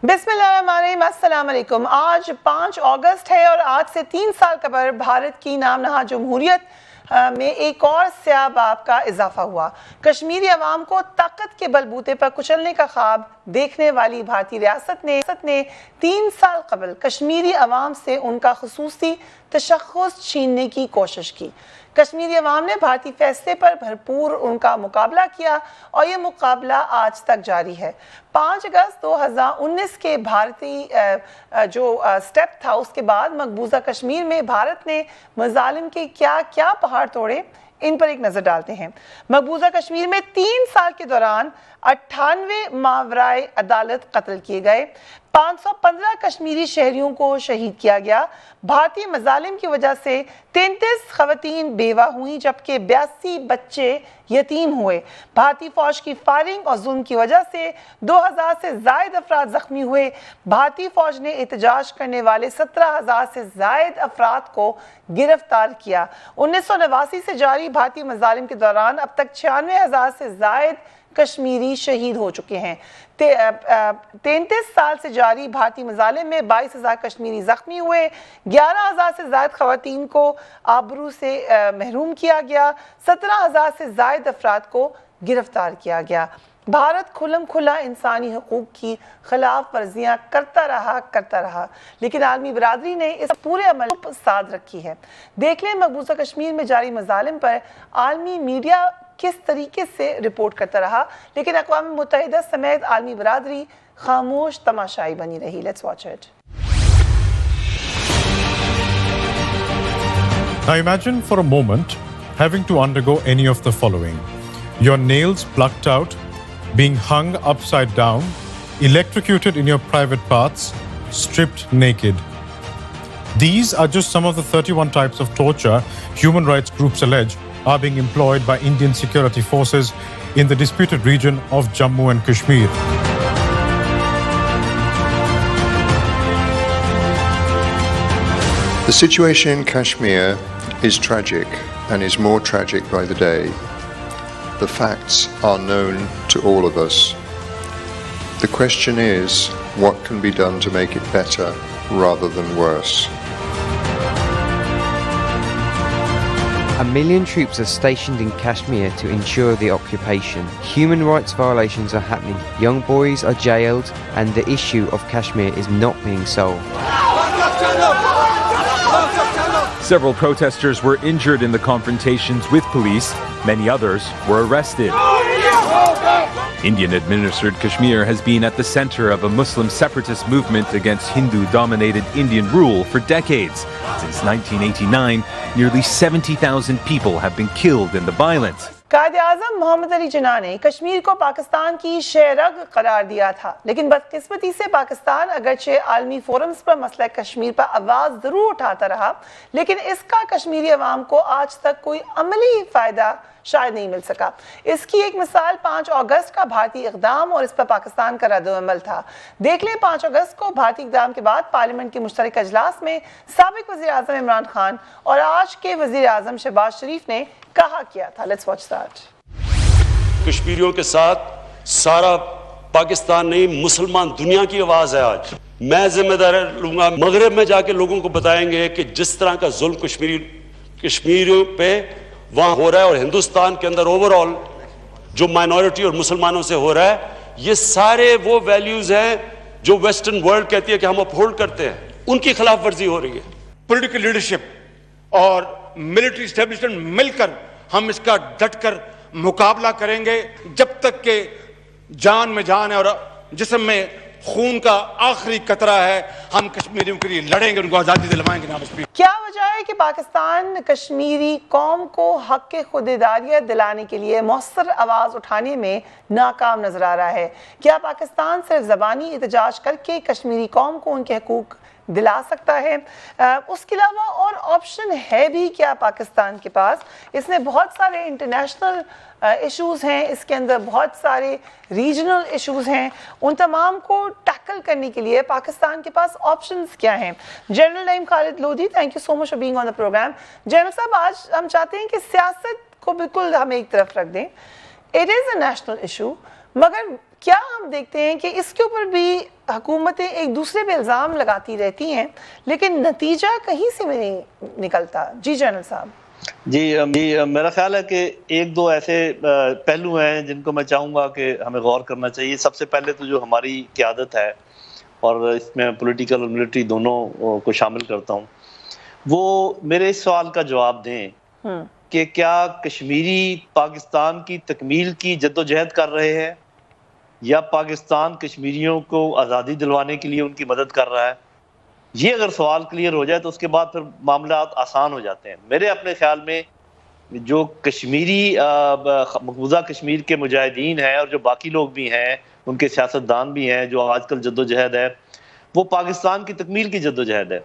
بسم اللہ الرحمن الرحیم، السلام علیکم۔ آج 5 اگست ہے اور آج سے 3 سال قبل بھارت کی نام نہاد جمہوریت میں ایک اور سیاہ باب کا اضافہ ہوا۔ کشمیری عوام کو طاقت کے بلبوتے پر کچلنے کا خواب دیکھنے والی بھارتی ریاست نے 3 سال قبل کشمیری عوام سے ان کا خصوصی تشخص چھیننے کی کوشش کی۔ کشمیری عوام نے بھارتی فیصلے پر بھرپور ان کا مقابلہ کیا اور یہ مقابلہ آج تک جاری ہے۔ 5 اگست 2019 کے بھارتی جو سٹیپ تھا، اس کے بعد مقبوضہ کشمیر میں بھارت نے مظالم کے کیا پہاڑ توڑے، ان پر ایک نظر ڈالتے ہیں۔ مقبوضہ کشمیر میں 3 سال کے دوران 98 ماورائے عدالت قتل کیے گئے، 515 کشمیری شہریوں کو شہید کیا گیا۔ بھارتی مظالم کی وجہ سے 33 خواتین بیوہ ہوئیں جبکہ 82 بچے یتیم ہوئے۔ بھارتی فوج کی فائرنگ اور ظلم کی وجہ سے 2000 سے زائد افراد زخمی ہوئے۔ بھارتی فوج نے احتجاج کرنے والے 17,000 سے زائد افراد کو گرفتار کیا۔ 1989 سے جاری بھارتی مظالم کے دوران اب تک 96,000 سے زائد کشمیری شہید ہو چکے ہیں۔ 33 سال سے جاری بھارتی مظالم میں 22,000 کشمیری زخمی ہوئے، 11,000 سے زائد خواتین کو آبرو سے محروم کیا گیا، 17,000 سے زائد افراد کو گرفتار کیا گیا۔ بھارت کھلم کھلا انسانی حقوق کی خلاف ورزیاں کرتا رہا، لیکن عالمی برادری نے اس پورے عمل کو ساتھ رکھی ہے۔ دیکھ لیں مقبوضہ کشمیر میں جاری مظالم پر عالمی میڈیا کس طریقے سے رپورٹ کرتا رہا، لیکن اقوام متحدہ سمیت عالمی برادری خاموش تماشائی بنی رہی۔ Let's watch it. Now imagine for a moment having to undergo any of the following: your nails plucked out, being hung upside down, electrocuted in your private parts, stripped naked. These are just some of the 31 types of torture human rights groups allege are being employed by Indian security forces in the disputed region of Jammu and Kashmir. The situation in Kashmir is tragic and is more tragic by the day. The facts are known to all of us. The question is, what can be done to make it better rather than worse? A million troops are stationed in Kashmir to ensure the occupation. Human rights violations are happening. Young boys are jailed and the issue of Kashmir is not being solved. Several protesters were injured in the confrontations with police. Many others were arrested. Indian-administered Kashmir has been at the center of a Muslim separatist movement against Hindu-dominated Indian rule for decades. Since 1989, nearly 70,000 people have been killed in the violence. Quaid Azam محمد علی جناح نے کشمیر کو پاکستان کی شہرگ قرار دیا تھا، لیکن بدقسمتی سے پاکستان اگرچہ عالمی فورمز پر مسئلہ کشمیر پر آواز ضرور اٹھاتا رہا، لیکن اس کا کشمیری عوام کو آج تک کوئی عملی فائدہ شاید نہیں مل سکا۔ اس کی ایک مثال 5 اگست کا بھارتی اقدام اور اس پر پاکستان کا رد عمل تھا۔ دیکھ لیں 5 اگست کو بھارتی اقدام کے بعد پارلیمنٹ کے مشترکہ اجلاس میں سابق وزیر اعظم عمران خان اور آج کے وزیر اعظم شہباز شریف نے کہا کیا تھا۔ Let's watch that. کشمیریوں کے ساتھ سارا پاکستان نہیں، مسلمان دنیا کی آواز ہے۔ آج میں ذمہ داری لوں گا، مغرب میں جا کے لوگوں کو بتائیں گے کہ جس طرح کا ظلم کشمیریوں پہ وہاں ہو رہا ہے اور ہندوستان کے اندر اوورآل جو مائنورٹی اور مسلمانوں سے ہو رہا ہے، یہ سارے وہ ویلیوز ہیں جو ویسٹرن ورلڈ کہتی ہے کہ ہم اپہولڈ کرتے ہیں، ان کی خلاف ورزی ہو رہی ہے۔ پولیٹیکل لیڈرشپ اور ملٹری اسٹیبلشمنٹ مل کر ہم اس کا ڈٹ کر مقابلہ کریں گے جب تک کہ جان میں جان ہے اور جسم میں خون کا آخری قطرہ ہے۔ ہم کشمیریوں کے لیے لڑیں گے، ان کو آزادی دلوائیں گے۔ کیا وجہ ہے کہ پاکستان کشمیری قوم کو حق خود ارادیت دلانے کے لیے مؤثر آواز اٹھانے میں ناکام نظر آ رہا ہے؟ کیا پاکستان صرف زبانی احتجاج کر کے کشمیری قوم کو ان کے حقوق دلا سکتا ہے؟ اس کے علاوہ اور آپشن ہے بھی کیا پاکستان کے پاس؟ اس میں بہت سارے انٹرنیشنل ایشوز ہیں، اس کے اندر بہت سارے ریجنل ایشوز ہیں، ان تمام کو ٹیکل کرنے کے لیے پاکستان کے پاس آپشنز کیا ہیں؟ General Naeem Khalid Lodhi, thank you so much for being on the program. General صاحب، آج ہم چاہتے ہیں کہ سیاست کو بالکل ہم ایک طرف رکھ دیں، it is a national issue, مگر کیا ہم دیکھتے ہیں کہ اس کے اوپر بھی حکومتیں ایک دوسرے پہ الزام لگاتی رہتی ہیں لیکن نتیجہ کہیں سے بھی نہیں نکلتا. جی جنرل صاحب. جی میرا خیال ہے کہ ایک دو ایسے پہلو ہیں جن کو میں چاہوں گا کہ ہمیں غور کرنا چاہیے. سب سے پہلے تو جو ہماری قیادت ہے اور اس میں پولیٹیکل اور ملٹری دونوں کو شامل کرتا ہوں, وہ میرے اس سوال کا جواب دیں کہ کیا کشمیری پاکستان کی تکمیل کی جدوجہد کر رہے ہیں یا پاکستان کشمیریوں کو آزادی دلوانے کے لیے ان کی مدد کر رہا ہے. یہ اگر سوال کلیئر ہو جائے تو اس کے بعد پھر معاملات آسان ہو جاتے ہیں. میرے اپنے خیال میں جو کشمیری مقبوضہ کشمیر کے مجاہدین ہیں اور جو باقی لوگ بھی ہیں, ان کے سیاستدان بھی ہیں, جو آج کل جدوجہد ہے وہ پاکستان کی تکمیل کی جدوجہد ہے.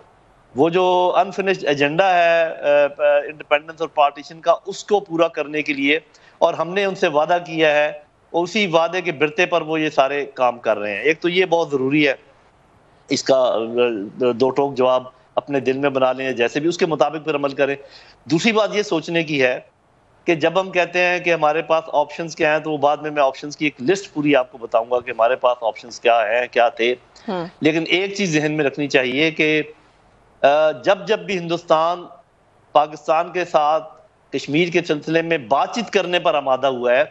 وہ جو انفنشڈ ایجنڈا ہے انڈیپینڈنس اور پارٹیشن کا, اس کو پورا کرنے کے لیے, اور ہم نے ان سے وعدہ کیا ہے, اسی وعدے کے برتے پر وہ یہ سارے کام کر رہے ہیں. ایک تو یہ بہت ضروری ہے, اس کا دو ٹوک جواب اپنے دل میں بنا لیں, جیسے بھی اس کے مطابق پھر عمل کریں. دوسری بات یہ سوچنے کی ہے کہ جب ہم کہتے ہیں کہ ہمارے پاس آپشنز کیا ہیں, تو وہ بعد میں آپشنز کی ایک لسٹ پوری آپ کو بتاؤں گا کہ ہمارے پاس آپشنز کیا ہیں, کیا تھے. لیکن ایک چیز ذہن میں رکھنی چاہیے کہ جب بھی ہندوستان پاکستان کے ساتھ کشمیر کے سلسلے میں بات چیت کرنے پر آمادہ ہوا ہے,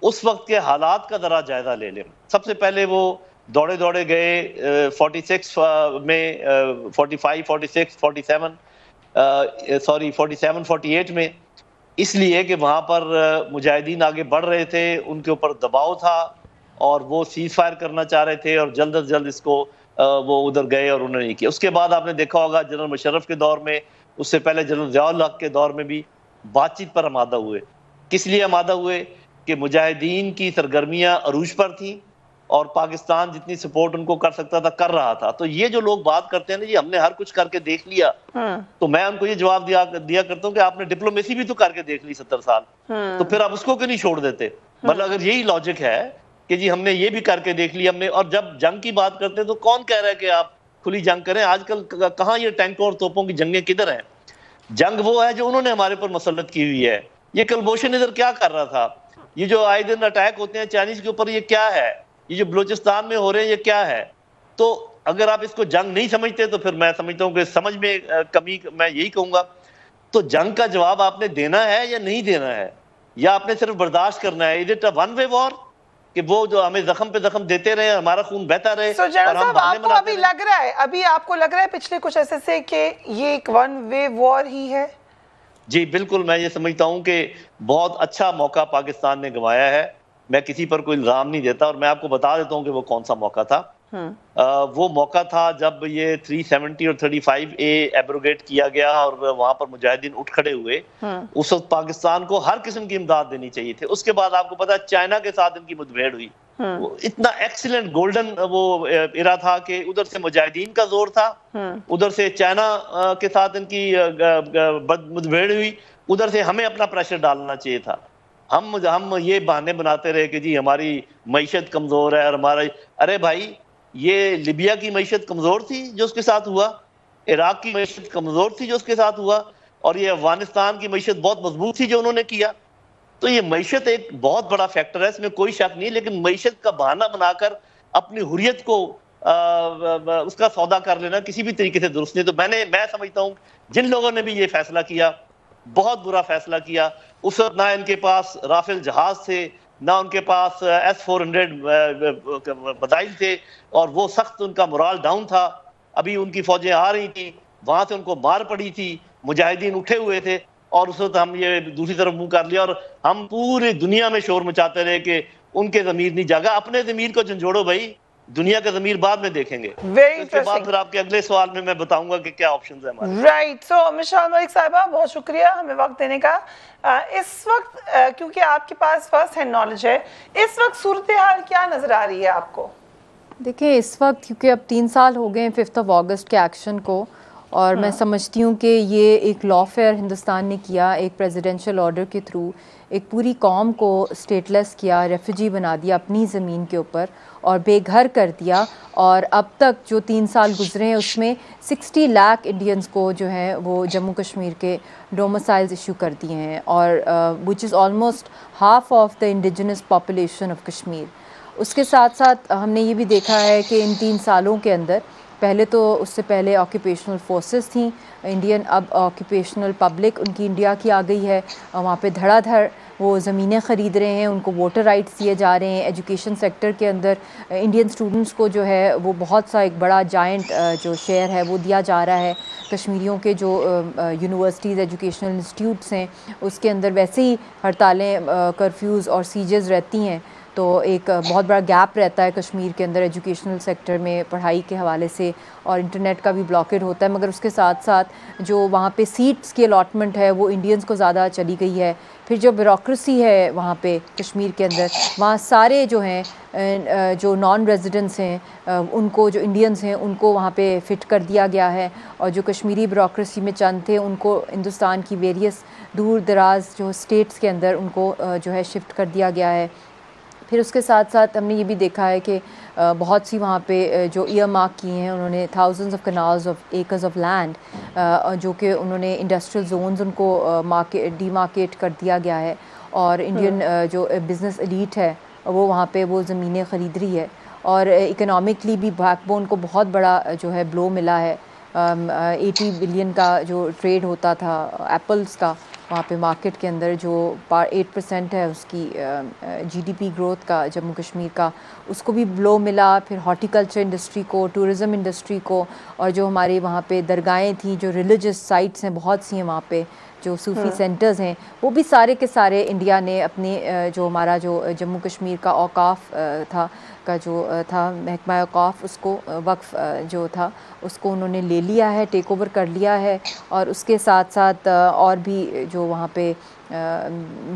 اس وقت کے حالات کا ذرا جائزہ لے لیں. سب سے پہلے وہ دوڑے گئے 46 میں 45 46 47 48 میں, اس لیے کہ وہاں پر مجاہدین آگے بڑھ رہے تھے, ان کے اوپر دباؤ تھا اور وہ سیز فائر کرنا چاہ رہے تھے, اور جلد از جلد اس کو وہ ادھر گئے اور انہوں نے نہیں کیا. اس کے بعد آپ نے دیکھا ہوگا جنرل مشرف کے دور میں, اس سے پہلے جنرل ضیاء الحق کے دور میں بھی بات چیت پر آمادہ ہوئے. کس لیے آمادہ ہوئے؟ کہ مجاہدین کی سرگرمیاں عروج پر تھیں اور پاکستان جتنی سپورٹ ان کو کر سکتا تھا کر رہا تھا. تو یہ جو لوگ بات کرتے ہیں نا جی ہم نے ہر کچھ کر کے دیکھ لیا, تو میں ان کو یہ جواب دیا کرتا ہوں کہ آپ نے ڈپلومیسی بھی تو کر کے دیکھ لی 70 سال, تو پھر آپ اس کو کیوں نہیں چھوڑ دیتے؟ مطلب اگر یہی لاجک ہے کہ جی ہم نے یہ بھی کر کے دیکھ لی, ہم نے, اور جب جنگ کی بات کرتے ہیں تو کون کہہ رہا ہے کہ آپ کھلی جنگ کریں؟ آج کل کہاں یہ ٹینکوں اور توپوں کی جنگیں کدھر ہیں؟ جنگ وہ ہے جو انہوں نے ہمارے پر مسلط کی ہوئی ہے. یہ کلبھوشن ادھر کیا کر رہا تھا؟ یہ جو آئے دن اٹیک ہوتے ہیں چائنیز کے اوپر, یہ کیا ہے؟ یہ جو بلوچستان میں ہو رہے ہیں یہ کیا ہے؟ تو اگر آپ اس کو جنگ نہیں سمجھتے تو پھر میں سمجھتا ہوں کہ سمجھ میں کمی, میں یہی کہوں گا. تو جنگ کا جواب آپ نے دینا ہے یا نہیں دینا ہے, یا آپ نے صرف برداشت کرنا ہے؟ Is it a one way وار کہ وہ جو ہمیں زخم پہ زخم دیتے رہے, ہمارا خون بہتا رہے اور ہم بہانے بناتے رہے؟ ابھی آپ کو لگ رہا ہے پچھلے کچھ عرصے سے کہ یہ ایک ون وے وار ہی ہے؟ جی بالکل, میں یہ سمجھتا ہوں کہ بہت اچھا موقع پاکستان نے گنوایا ہے. میں کسی پر کوئی الزام نہیں دیتا, اور میں آپ کو بتا دیتا ہوں کہ وہ کون سا موقع تھا. وہ موقع تھا جب یہ 370 اور 35A ایبروگیٹ کیا گیا اور وہاں پر مجاہدین اٹھ کھڑے ہوئے. اس وقت پاکستان کو ہر قسم کی امداد دینی چاہیے تھی. اس کے بعد آپ کو پتا ہے چائنا کے ساتھ ان کی مدبھیڑ ہوئی. اتنا ایکسیلنٹ گولڈن وہ ایرا تھا کہ ادھر سے مجاہدین کا زور تھا, ادھر سے چائنا کے ساتھ ان کی مدبھیڑ ہوئی, ادھر سے ہمیں اپنا پریشر ڈالنا چاہیے تھا. ہم یہ بہانے بناتے رہے کہ جی ہماری معیشت کمزور ہے اور ہمارا, ارے بھائی یہ لیبیا کی معیشت کمزور تھی جو اس کے ساتھ ہوا, عراق کی معیشت کمزور تھی جو اس کے ساتھ ہوا, اور یہ افغانستان کی معیشت بہت مضبوط تھی جو انہوں نے کیا. تو یہ معیشت ایک بہت بڑا فیکٹر ہے, اس میں کوئی شک نہیں, لیکن معیشت کا بہانہ بنا کر اپنی حریت کو اس کا سودا کر لینا کسی بھی طریقے سے درست نہیں. تو میں سمجھتا ہوں جن لوگوں نے بھی یہ فیصلہ کیا بہت برا فیصلہ کیا. اس وقت نہ ان کے پاس رافیل جہاز تھے, نہ ان کے پاس S-400 بدائل تھے, اور وہ سخت ان کا مورال ڈاؤن تھا. ابھی ان کی فوجیں آ رہی تھیں, وہاں سے ان کو مار پڑی تھی, مجاہدین اٹھے ہوئے تھے, اور اس وقت ہم یہ دوسری طرف منہ کر لیا اور ہم پوری دنیا میں شور مچاتے رہے کہ ان کے ضمیر نہیں جاگا. اپنے ضمیر کو جھنجھوڑو بھائی, دنیا کا ضمیر بعد میں دیکھیں گے. اس کے بعد پھر آپ کے اگلے سوال میں بتاؤں گا کہ کیا آپشنز ہیں ہمارے. رائٹ. سو مشال ملک صاحبہ بہت شکریہ ہمیں وقت دینے کا. اس وقت کیونکہ آپ کے پاس فرسٹ ہینڈ نالج ہے, اس وقت صورتحال کیا نظر آ رہی ہے آپ کو؟ دیکھیں اس وقت کیونکہ اب 3 سال ہو گئے 5 اگست کے ایکشن کو, اور میں سمجھتی ہوں کہ یہ ایک لا فیئر ہندوستان نے کیا, ایک پریزیڈنشل آرڈر کے تھرو ایک پوری قوم کو اسٹیٹ لیس کیا, ریفیوجی بنا دیا اپنی زمین کے اوپر اور بے گھر کر دیا. اور اب تک جو 3 سال گزرے ہیں اس میں 60 لاکھ انڈینز کو جو ہیں وہ جموں کشمیر کے ڈومسائلز ایشو کر دیے ہیں, اور which is almost half of the indigenous population of Kashmir. اس کے ساتھ ساتھ ہم نے یہ بھی دیکھا ہے کہ ان 3 سالوں کے اندر پہلے تو اس سے پہلے آکوپیشنل فورسز تھیں انڈین، اب آکوپیشنل پبلک ان کی انڈیا کی آ گئی ہے، وہاں پہ دھڑا دھڑ وہ زمینیں خرید رہے ہیں، ان کو ووٹر رائٹس دیے جا رہے ہیں. ایجوکیشن سیکٹر کے اندر انڈین اسٹوڈنٹس کو جو ہے وہ بہت سا ایک بڑا جائنٹ جو شیئر ہے وہ دیا جا رہا ہے. کشمیریوں کے جو یونیورسٹیز ایجوکیشنل انسٹیٹیوٹس ہیں اس کے اندر ویسے ہی ہڑتالیں، کرفیوز اور سیجز رہتی ہیں، تو ایک بہت بڑا گیپ رہتا ہے کشمیر کے اندر ایجوکیشنل سیکٹر میں پڑھائی کے حوالے سے، اور انٹرنیٹ کا بھی بلاکیڈ ہوتا ہے. مگر اس کے ساتھ ساتھ جو وہاں پہ سیٹس کی الاٹمنٹ ہے وہ انڈینز کو زیادہ چلی گئی ہے. پھر جو بیوروکریسی ہے وہاں پہ کشمیر کے اندر، وہاں سارے جو ہیں جو نان ریزیڈنٹس ہیں ان کو، جو انڈینز ہیں ان کو وہاں پہ فٹ کر دیا گیا ہے، اور جو کشمیری بیوروکریسی میں چند تھے ان کو ہندوستان کی ویریس دور دراز جو اسٹیٹس کے اندر ان کو جو ہے شفٹ کر دیا گیا ہے. پھر اس کے ساتھ ساتھ ہم نے یہ بھی دیکھا ہے کہ بہت سی وہاں پہ جو ایئر مارک کیے ہیں انہوں نے thousands of kanals of acres of land, جو کہ انہوں نے انڈسٹریل زونز ان کو ڈی مارکیٹ کر دیا گیا ہے، اور انڈین جو بزنس ایلیٹ ہے وہ وہاں پہ وہ زمینیں خرید رہی ہے. اور اکنامکلی بھی بیک بون کو بہت بڑا جو ہے بلو ملا ہے. 80 بلین کا جو ٹریڈ ہوتا تھا ایپلز کا وہاں پہ مارکیٹ کے اندر، جو 8% ہے اس کی جی ڈی پی گروتھ کا جموں کشمیر کا، اس کو بھی بلو ملا. پھر ہارٹیکلچر انڈسٹری کو، ٹورزم انڈسٹری کو، اور جو ہمارے وہاں پہ درگاہیں تھیں، جو ریلیجس سائٹس ہیں بہت سی ہیں وہاں پہ، جو صوفی سینٹرز ہیں، وہ بھی سارے کے سارے انڈیا نے اپنے جو ہمارا جو جموں کشمیر کا اوقاف تھا کا جو تھا محکمہ اوقاف، اس کو وقف جو تھا اس کو انہوں نے لے لیا ہے، ٹیک اوور کر لیا ہے. اور اس کے ساتھ ساتھ اور بھی جو وہاں پہ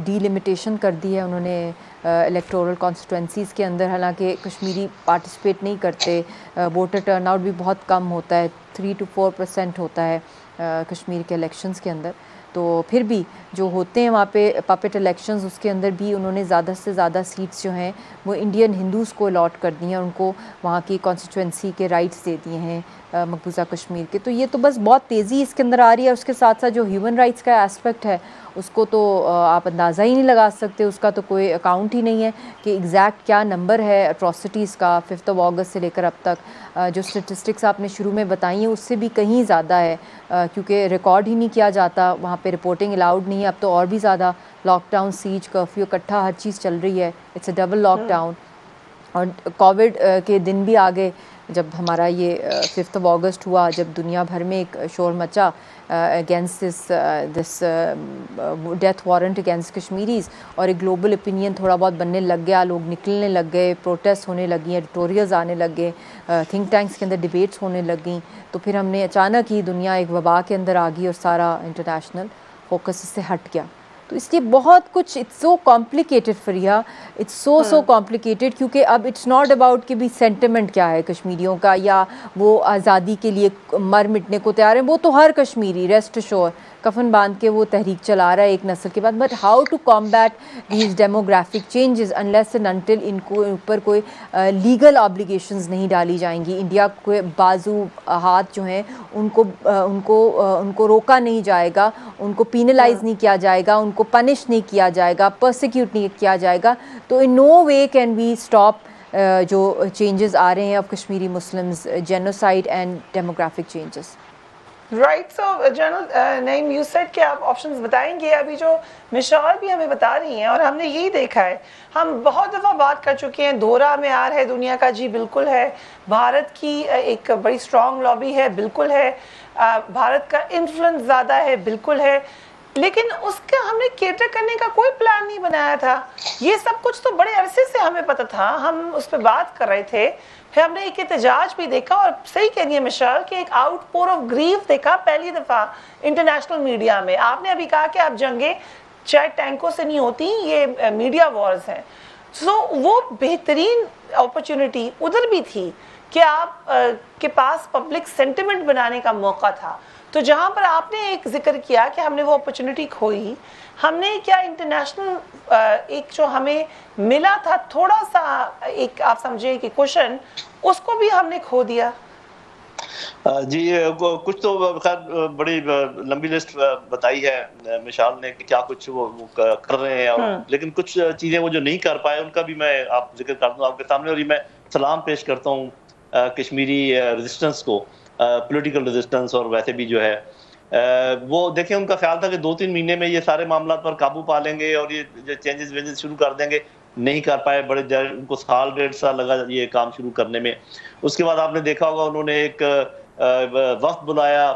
ڈی لمیٹیشن کر دی ہے انہوں نے الیکٹورل کانسٹیٹوئنسیز کے اندر. حالانکہ کشمیری پارٹیسپیٹ نہیں کرتے، ووٹر ٹرن آؤٹ بھی بہت کم ہوتا ہے، 3 to 4% ہوتا ہے کشمیر کے الیکشنز کے اندر. تو پھر بھی جو ہوتے ہیں وہاں پہ پپٹ الیکشنز، اس کے اندر بھی انہوں نے زیادہ سے زیادہ سیٹس جو ہیں وہ انڈین ہندوز کو الاٹ کر دی ہیں، ان کو وہاں کی کانسٹیٹوئنسی کے رائٹس دے دیے ہیں مقبوضہ کشمیر کے. تو یہ تو بس بہت تیزی اس کے اندر آ رہی ہے. اس کے ساتھ ساتھ جو ہیومن رائٹس کا اسپیکٹ ہے اس کو تو آپ اندازہ ہی نہیں لگا سکتے، اس کا تو کوئی اکاؤنٹ ہی نہیں ہے کہ ایگزیکٹ کیا نمبر ہے اٹراسٹیز کا 5 اگست سے لے کر اب تک. جو اسٹیٹسٹکس آپ نے شروع میں بتائی ہیں اس سے بھی کہیں زیادہ ہے، کیونکہ ریکارڈ ہی نہیں کیا جاتا، وہاں پہ رپورٹنگ الاؤڈ نہیں ہے. اب تو اور بھی زیادہ لاک ڈاؤن، سیج، کرفیو، اکٹھا ہر چیز چل رہی ہے. It's a double lockdown. اور کووڈ کے دن بھی آگے، جب ہمارا یہ 5 اگست ہوا، جب دنیا بھر میں ایک شور مچا against this death warrant against Kashmiris, اور ایک گلوبل اوپینین تھوڑا بہت بننے لگ گیا، لوگ نکلنے لگ گئے، پروٹیسٹ ہونے لگی، ایڈیٹوریلز آنے لگ گئے، تھنک ٹینکس کے اندر ڈیبیٹس ہونے لگ گئیں. تو پھر ہم نے اچانک ہی دنیا ایک وبا کے اندر آ گئی اور سارا انٹرنیشنل فوکس اس سے ہٹ گیا. تو اس لیے بہت کچھ اٹس سو کمپلیکیٹڈ فریہ، اٹس سو کمپلیکیٹڈ، کیونکہ اب اٹس ناٹ اباؤٹ کہ بھی سینٹیمنٹ کیا ہے کشمیریوں کا، یا وہ آزادی کے لیے مر مٹنے کو تیار ہیں. وہ تو ہر کشمیری ریسٹ شور کفن باندھ کے وہ تحریک چلا رہا ہے ایک نسل کے بعد. But how to combat these demographic changes unless and until ان کو اوپر کوئی لیگل آبلیگیشنز نہیں ڈالی جائیں گی. انڈیا کے بازو ہاتھ جو ہیں ان کو روکا نہیں جائے گا، ان کو پینلائز نہیں کیا جائے گا، ان کو پنش نہیں کیا جائے گا، پرسیکیوٹ نہیں کیا جائے گا، تو ان نو وے کین وی اسٹاپ جو چینجز آ رہے ہیں اب Kashmiri Muslims, genocide and demographic changes. Right. So general Naeem, you said کہ آپ آپشنز بتائیں گے. ابھی جو مشال بھی ہمیں بتا رہی ہیں اور ہم نے یہی دیکھا ہے، ہم بہت دفعہ بات کر چکے ہیں، دورہ میں آ رہا ہے دنیا کا، جی بالکل ہے. بھارت کی ایک بڑی اسٹرانگ لابی ہے، بالکل ہے. بھارت کا انفلوئنس زیادہ ہے، بالکل ہے. لیکن اس کا ہم نے کیٹر کرنے کا کوئی پلان نہیں بنایا تھا. یہ سب کچھ تو بڑے عرصے سے ہمیں پتہ تھا، ہم اس پہ بات کر رہے تھے. پھر ہم نے ایک احتجاج بھی دیکھا، اور صحیح کہہ رہی ہے مشال کہ ایک آؤٹ پور آف گریف دیکھا پہلی دفعہ انٹرنیشنل میڈیا میں. آپ نے ابھی کہا کہ آپ جنگیں چاہے ٹینکوں سے نہیں ہوتی، یہ میڈیا وارز ہیں. سو وہ بہترین اپرچونٹی ادھر بھی تھی کہ آپ کے پاس پبلک سینٹیمنٹ بنانے کا موقع تھا. تو جہاں پر آپ نے ایک ذکر کیا کہ ہم نے وہ اپرچونٹی کھوئی، ہم نے کیا انٹرنیشنل ایک جو ہمیں ملا تھا تھوڑا سا ایک آپ سمجھے کہ کوشن، اس کو بھی ہم نے کھو دیا. جی کچھ تو خیر بڑی لمبی لسٹ بتائی ہے مشال نے کہ کیا کچھ وہ کر رہے ہیں، اور لیکن کچھ چیزیں وہ جو نہیں کر پائے ان کا بھی میں آپ ذکر کر دوں آپ کے سامنے، اور یہ میں سلام پیش کرتا ہوں کشمیری ریزسٹنس کو، پولیٹیکل ریزسٹنس، اور ویسے بھی جو ہے وہ دیکھیں ان کا خیال تھا کہ 2-3 مہینے میں یہ سارے معاملات پر قابو پا لیں گے اور یہ جو چینجز وینجز شروع کر دیں گے، نہیں کر پائے، بڑے ان کو 1.5 سال لگا یہ کام شروع کرنے میں۔ اس کے بعد آپ نے دیکھا ہوگا انہوں نے ایک وفد بلایا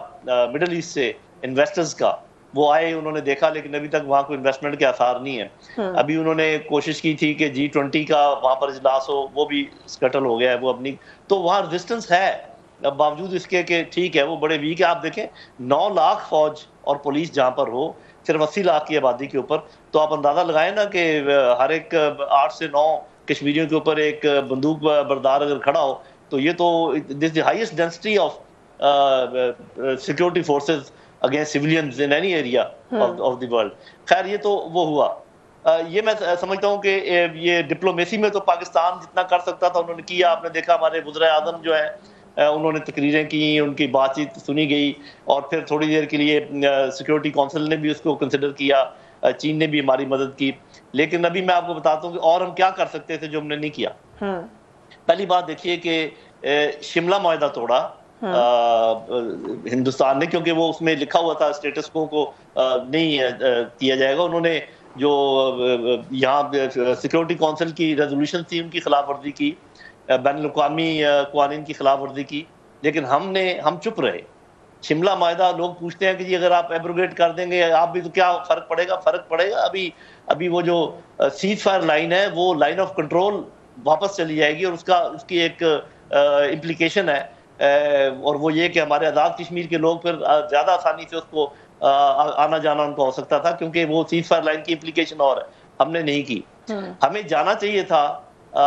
مڈل ایسٹ سے انویسٹرز کا، وہ آئے، انہوں نے دیکھا، لیکن ابھی تک وہاں کوئی انویسٹمنٹ کے آثار نہیں ہیں۔ ابھی انہوں نے کوشش کی تھی کہ G20 کا وہاں پر اجلاس ہو، وہ بھی سکٹل ہو گیا ہے، وہ اپنی تو وہاں ریزسٹنس ہے، باوجود اس کے کہ ٹھیک ہے وہ بڑے ویک ہے۔ آپ دیکھیں 9 لاکھ فوج اور پولیس جہاں پر ہو صرف 80 لاکھ کی آبادی کے اوپر، تو آپ اندازہ لگائیں نا کہ ہر ایک 8 سے 9 کشمیریوں کے اوپر ایک بندوق بردار اگر کھڑا ہو تو یہ تو this the highest density of security forces against civilians in any area of the world. خیر یہ تو وہ ہوا، یہ میں سمجھتا ہوں کہ یہ ڈپلومیسی میں تو پاکستان جتنا کر سکتا تھا انہوں نے کیا۔ آپ نے دیکھا ہمارے وزرائے اعظم جو ہیں انہوں نے تقریریں کی، ان کی بات چیت سنی گئی، اور پھر تھوڑی دیر کے لیے سیکورٹی کونسل نے بھی اس کو کنسیڈر کیا، چین نے بھی ہماری مدد کی۔ لیکن ابھی میں آپ کو بتاتا ہوں کہ اور ہم کیا کر سکتے تھے جو ہم نے نہیں کیا۔ پہلی بات دیکھیے کہ شملہ معاہدہ توڑا ہندوستان نے، کیونکہ وہ اس میں لکھا ہوا تھا اسٹیٹس کو نہیں کیا جائے گا۔ انہوں نے جو یہاں سیکورٹی کونسل کی ریزولوشن تھی ان کی خلاف ورزی کی، بین الاقوامی قوانین کی خلاف ورزی کی، لیکن ہم چپ رہے۔ شملہ معاہدہ لوگ پوچھتے ہیں کہ جی اگر آپ ایبروگیٹ کر دیں گے آپ بھی تو کیا فرق پڑے گا؟ فرق پڑے گا۔ ابھی وہ جو سیز فائر لائن ہے وہ لائن آف کنٹرول واپس چلی جائے گی، اور اس کی ایک امپلیکیشن ہے، اور وہ یہ کہ ہمارے آزاد کشمیر کے لوگ پھر زیادہ آسانی سے اس کو آنا جانا ان کو ہو سکتا تھا، کیونکہ وہ سیز فائر لائن کی امپلیکیشن اور ہے، ہم نے نہیں کی۔ ہمیں جانا چاہیے تھا،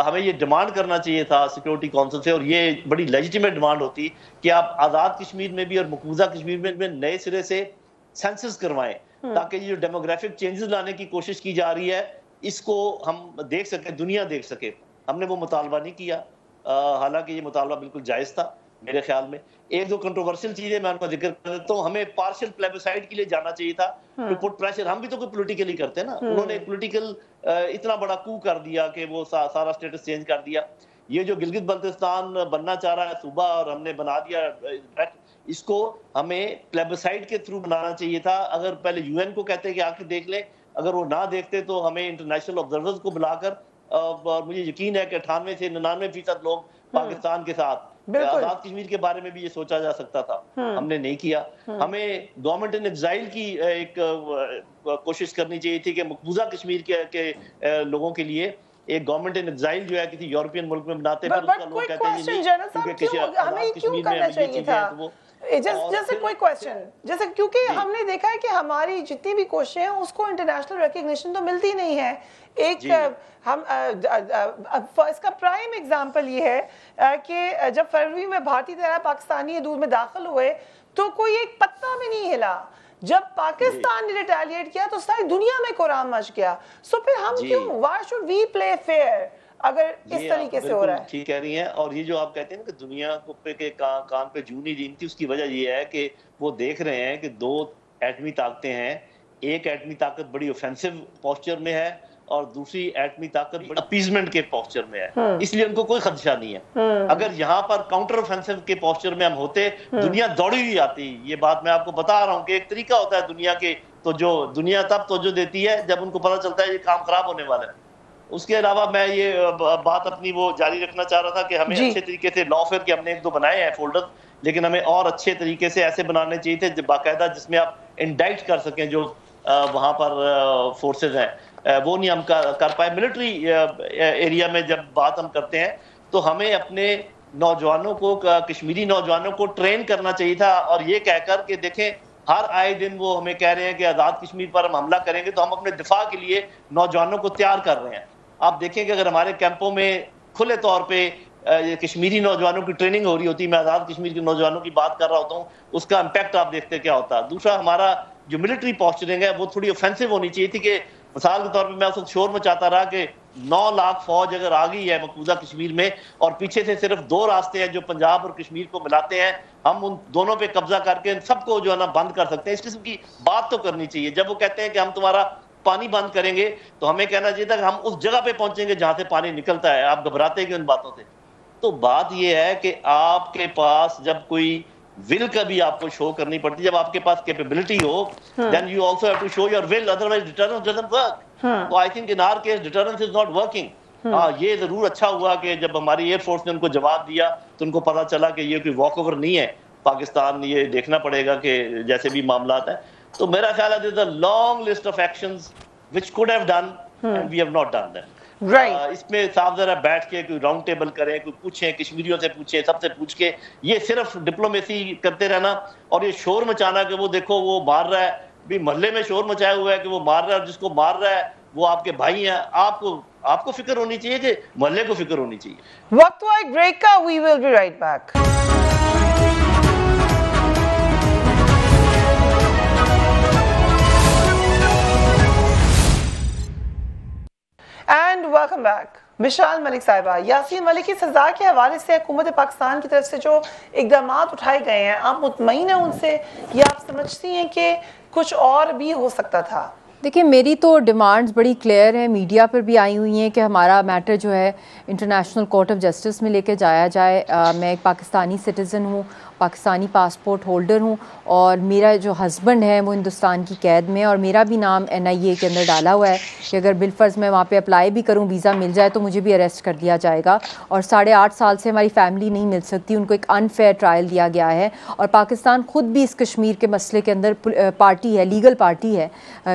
ہمیں یہ ڈیمانڈ کرنا چاہیے تھا سیکورٹی کونسل سے، اور یہ بڑی لیجیٹیمیٹ ڈیمانڈ ہوتی کہ آپ آزاد کشمیر میں بھی اور مقبوضہ کشمیر میں نئے سرے سے سینسس کروائیں، تاکہ یہ جو ڈیموگرافک چینجز لانے کی کوشش کی جا رہی ہے اس کو ہم دیکھ سکیں، دنیا دیکھ سکے۔ ہم نے وہ مطالبہ نہیں کیا، حالانکہ یہ مطالبہ بالکل جائز تھا میرے خیال میں۔ 1-2 کنٹروورشل چیزیں میں ان کا ذکر کر دیتا ہوں۔ ہمیں پارشل پلیبسائٹ کے لیے جانا چاہیے تھا، ٹو پٹ پریشر۔ ہم بھی تو کوئی پولیٹیکلی کرتے ہیں نا، انہوں نے پولیٹیکل اتنا بڑا کو کر دیا کہ وہ سارا سٹیٹس چینج کر دیا۔ یہ جو گلگت بلتستان بننا چاہ رہا ہے صوبہ اور ہم نے بنا دیا، اس کو ہمیں پلیبسائٹ کے تھرو بنانا چاہیے تھا۔ اگر پہلے UN کو کہتے کہ آ کے دیکھ لیں، اگر وہ نہ دیکھتے تو ہمیں انٹرنیشنل آبزرورز کو بلا کر، مجھے یقین ہے کہ 98 سے 99% لوگ پاکستان کے ساتھ، آزاد کشمیر کے بارے میں بھی یہ سوچا جا سکتا تھا، ہم نے نہیں کیا۔ ہمیں گورنمنٹ ان ایگزائل کی ایک کوشش کرنی چاہیے تھی کہ مقبوضہ کشمیر کے لوگوں کے لیے ایک گورنمنٹ ان ایگزائل جو ہے کسی یورپین ملک میں بناتے ہیں، لوگ کہتے ہیں جیسے کوئی کوشچن، جیسے کیونکہ ہم نے دیکھا ہے کہ ہماری جتنی بھی کوششیں ہیں اس کو انٹرنیشنل ریکگنیشن تو ملتی نہیں ہے۔ ایک ہم اس کا پرائم ایگزامپل یہ ہے کہ جب فروری میں بھارتی طیارہ پاکستانی حدود میں داخل ہوئے تو کوئی ایک پتا بھی نہیں ہلا۔ جب پاکستان نے ریٹیلیٹ کیا تو ساری دنیا میں قرآن مچ گیا۔ سو پھر ہم کیوں، why should we play fair اگر اس طریقے سے ہو رہا ہے؟ ٹھیک کہہ رہی ہیں۔ اور یہ جو آپ کہتے ہیں کہ دنیا کے کان پہ جوں نہیں رینگتی، اس کی وجہ یہ ہے کہ وہ دیکھ رہے ہیں کہ 2 ایٹمی طاقتیں ہیں، ایک ایٹمی طاقت بڑی اوفینسو پوسچر میں ہے اور دوسری ایٹمی طاقت بڑی اپیزمنٹ کے پوسچر میں ہے، اس لیے ان کو کوئی خدشہ نہیں ہے۔ اگر یہاں پر کاؤنٹر اوفینسو کے پوسچر میں ہم ہوتے، دنیا دوڑی ہوئی آتی۔ یہ بات میں آپ کو بتا رہا ہوں کہ ایک طریقہ ہوتا ہے دنیا کے، تو جو دنیا تب توجہ دیتی ہے جب ان کو پتہ چلتا ہے یہ کام خراب ہونے والا ہے۔ اس کے علاوہ میں یہ بات اپنی وہ جاری رکھنا چاہ رہا تھا کہ ہمیں اچھے طریقے سے لافیئر کے ہم نے 1-2 بنائے ہیں فولڈر، لیکن ہمیں اور اچھے طریقے سے ایسے بنانے چاہیے تھے باقاعدہ، جس میں آپ انڈائٹ کر سکیں جو وہاں پر فورسز ہیں۔ وہ نہیں ہم کر پائے۔ ملٹری ایریا میں جب بات ہم کرتے ہیں تو ہمیں اپنے نوجوانوں کو، کشمیری نوجوانوں کو ٹرین کرنا چاہیے تھا، اور یہ کہہ کر کہ دیکھیں ہر آئے دن وہ ہمیں کہہ رہے ہیں کہ آزاد کشمیر پر ہم حملہ کریں گے، تو ہم اپنے دفاع کے لیے نوجوانوں کو تیار کر رہے ہیں۔ آپ دیکھیں کہ اگر ہمارے کیمپوں میں کھلے طور پہ کشمیری نوجوانوں کی ٹریننگ ہو رہی ہوتی، میں آزاد کشمیر کے نوجوانوں کی بات کر رہا ہوتا ہوں، اس کا امپیکٹ آپ دیکھتے کیا ہوتا۔ دوسرا، ہمارا جو ملٹری پوسچرنگ ہے وہ تھوڑی اوفینسو ہونی چاہیے تھی کہ مثال کے طور پہ میں اس وقت شور مچاتا رہا کہ 9 لاکھ فوج اگر آ گئی ہے مقبوضہ کشمیر میں اور پیچھے سے صرف 2 راستے ہیں جو پنجاب اور کشمیر کو ملاتے ہیں, ہم ان دونوں پہ قبضہ کر کے ان سب کو جو ہے نا بند کر سکتے ہیں. اس قسم کی بات تو کرنی چاہیے. جب وہ کہتے ہیں کہ ہم تمہارا پانی بند کریں گے تو ہمیں کہنا چاہیے تھا کہ ہم اس جگہ پہ پہنچیں گے جہاں سے پانی نکلتا ہے. آپ گھبراتے ہیں ان باتوں سے. تو بات یہ ہے کہ آپ کے پاس جب کوئی ول کا بھی آپ کو شو کرنی پڑتی, جب آپ کے پاس کیپیبلٹی ہو, then you also have to show your will, otherwise deterrence doesn't work. So I think in our case deterrence is not working. یہ ضرور اچھا ہوا کہ جب ہماری ایئر فورس نے ان کو جواب دیا تو ان کو پتا چلا کہ یہ کوئی واک اوور نہیں ہے, پاکستان یہ دیکھنا پڑے گا کہ جیسے بھی معاملات ہیں. تو میرا خیال ہے there's a long list of actions which could have done and we have not done them. اس میں صاف ذرا بیٹھ کے کوئی راؤنڈ ٹیبل کریں, کوئی پوچھیں, کشمیریوں سے پوچھیں, سب سے پوچھ کے. یہ صرف ڈپلومیسی کرتے رہنا اور یہ شور مچانا کہ وہ دیکھو وہ مار رہا ہے, بھی محلے میں شور مچایا ہوا ہے کہ وہ مار رہا ہے, اور جس کو مار رہا ہے وہ آپ کے بھائی ہیں. آپ کو فکر ہونی چاہیے کہ محلے کو فکر ہونی چاہیے. وقت ہوا ایک بریک کا, we will be right back. And welcome back. Mishal Malik sahiba, Yasin ملک کی سزا کے حوالے سے حکومت پاکستان کی طرف سے جو اقدامات اٹھائے گئے ہیں, آپ مطمئن ہیں ان سے یا آپ سمجھتی ہیں کہ کچھ اور بھی ہو سکتا تھا؟ دیکھیں میری تو ڈیمانڈز بڑی کلیئر ہیں, میڈیا پر بھی آئی ہوئی ہیں کہ ہمارا میٹر جو ہے انٹرنیشنل کورٹ آف جسٹس میں لے کے جایا جائے. میں ایک پاکستانی سٹیزن ہوں, پاکستانی پاسپورٹ ہولڈر ہوں, اور میرا جو ہسبینڈ ہے وہ ہندوستان کی قید میں, اور میرا بھی نام NIA کے اندر ڈالا ہوا ہے کہ اگر بالفرض میں وہاں پہ اپلائی بھی کروں, ویزا مل جائے تو مجھے بھی اریسٹ کر دیا جائے گا. اور 8.5 سال سے ہماری فیملی نہیں مل سکتی, ان کو ایک انفیئر ٹرائل دیا گیا ہے. اور پاکستان خود بھی اس کشمیر کے مسئلے کے اندر پارٹی ہے, لیگل پارٹی ہے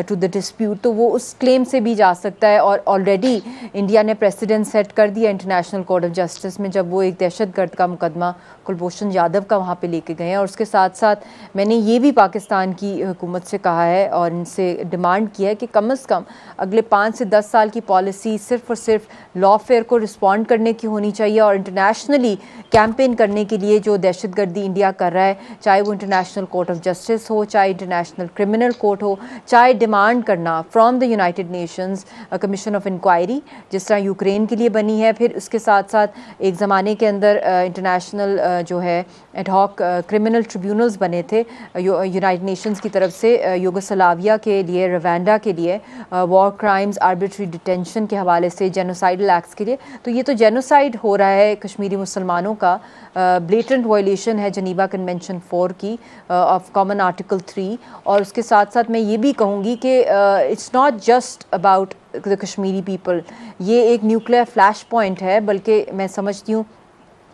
ٹو دا ڈسپیوٹ, تو وہ اس کلیم سے بھی جا سکتا ہے. اور آلریڈی انڈیا نے پریسیڈنٹ سیٹ کر دیا انٹرنیشنل کورٹ آف جسٹس میں, جب وہ ایک دہشت گرد کا مقدمہ کلبھوشن یادو کا وہاں پہ لے کے گئے ہیں. اور اس کے ساتھ ساتھ میں نے یہ بھی پاکستان کی حکومت سے کہا ہے اور ان سے ڈیمانڈ کیا ہے کہ کم از کم اگلے 5 سے 10 سال کی پالیسی صرف اور صرف لا فیئر کو رسپونڈ کرنے کی ہونی چاہیے, اور انٹرنیشنلی کیمپین کرنے کے لیے جو دہشت گردی انڈیا کر رہا ہے, چاہے وہ انٹرنیشنل کورٹ آف جسٹس ہو, چاہے انٹرنیشنل کرمنل کورٹ ہو, چاہے ڈیمانڈ کرنا from the United Nations commission of inquiry جس طرح یوکرین کے لیے بنی ہے. پھر اس کے ساتھ ساتھ ایک زمانے کے اندر انٹرنیشنل جو ہے ایڈ ہاک کرمنل ٹریبیونلز بنے تھے یونائٹڈ نیشنز کی طرف سے, یوگوسلاویہ کے لیے, روانڈا کے لیے, وار کرائمز, آربیٹری ڈیٹینشن کے حوالے سے, جینوسائڈل ایکٹس کے لیے. تو یہ تو جینوسائڈ ہو رہا ہے کشمیری مسلمانوں کا, بلیٹنٹ وائلیشن ہے جنیوا کنونشن 4 کی آف کامن آرٹیکل 3. اور اس کے ساتھ ساتھ میں یہ بھی کہوں گی کہ it's not just about the Kashmiri people, یہ ایک نیوکلیئر فلیش پوائنٹ ہے. بلکہ میں سمجھتی ہوں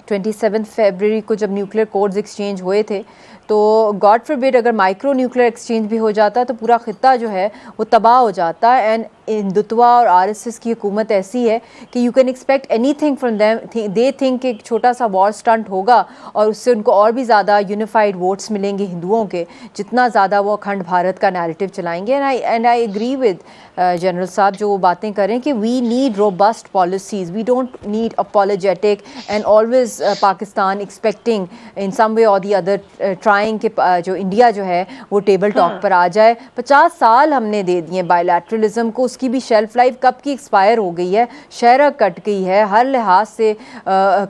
27 فیبرری کو جب نیوکلیئر کوڈز ایکسچینج ہوئے تھے تو گاڈ فوربڈ اگر مائکرو نیوکلیئر ایکسچینج بھی ہو جاتا تو پورا خطہ جو ہے وہ تباہ ہو جاتا. اینڈ ہندوتوا اور RSS کی حکومت ایسی ہے کہ you can expect any thing from them. They think کہ ایک چھوٹا سا وار اسٹنٹ ہوگا اور اس سے ان کو اور بھی زیادہ یونیفائڈ ووٹس ملیں گے ہندوؤں کے, جتنا زیادہ وہ اکھنڈ بھارت کا نیریٹو چلائیں گے. And I agree with General sahab جو وہ باتیں کریں کہ we need robust policies, we don't need apologetic and always Pakistan expecting in some way اور دی ادر ٹرائنگ کہ جو انڈیا جو ہے وہ ٹیبل ٹاک پر آ جائے. 50 سال ہم نے دے دیے بائے لیٹرلزم کو, اس کی بھی شیلف لائف کب کی ایکسپائر ہو گئی ہے, شہرہ کٹ گئی ہے, ہر لحاظ سے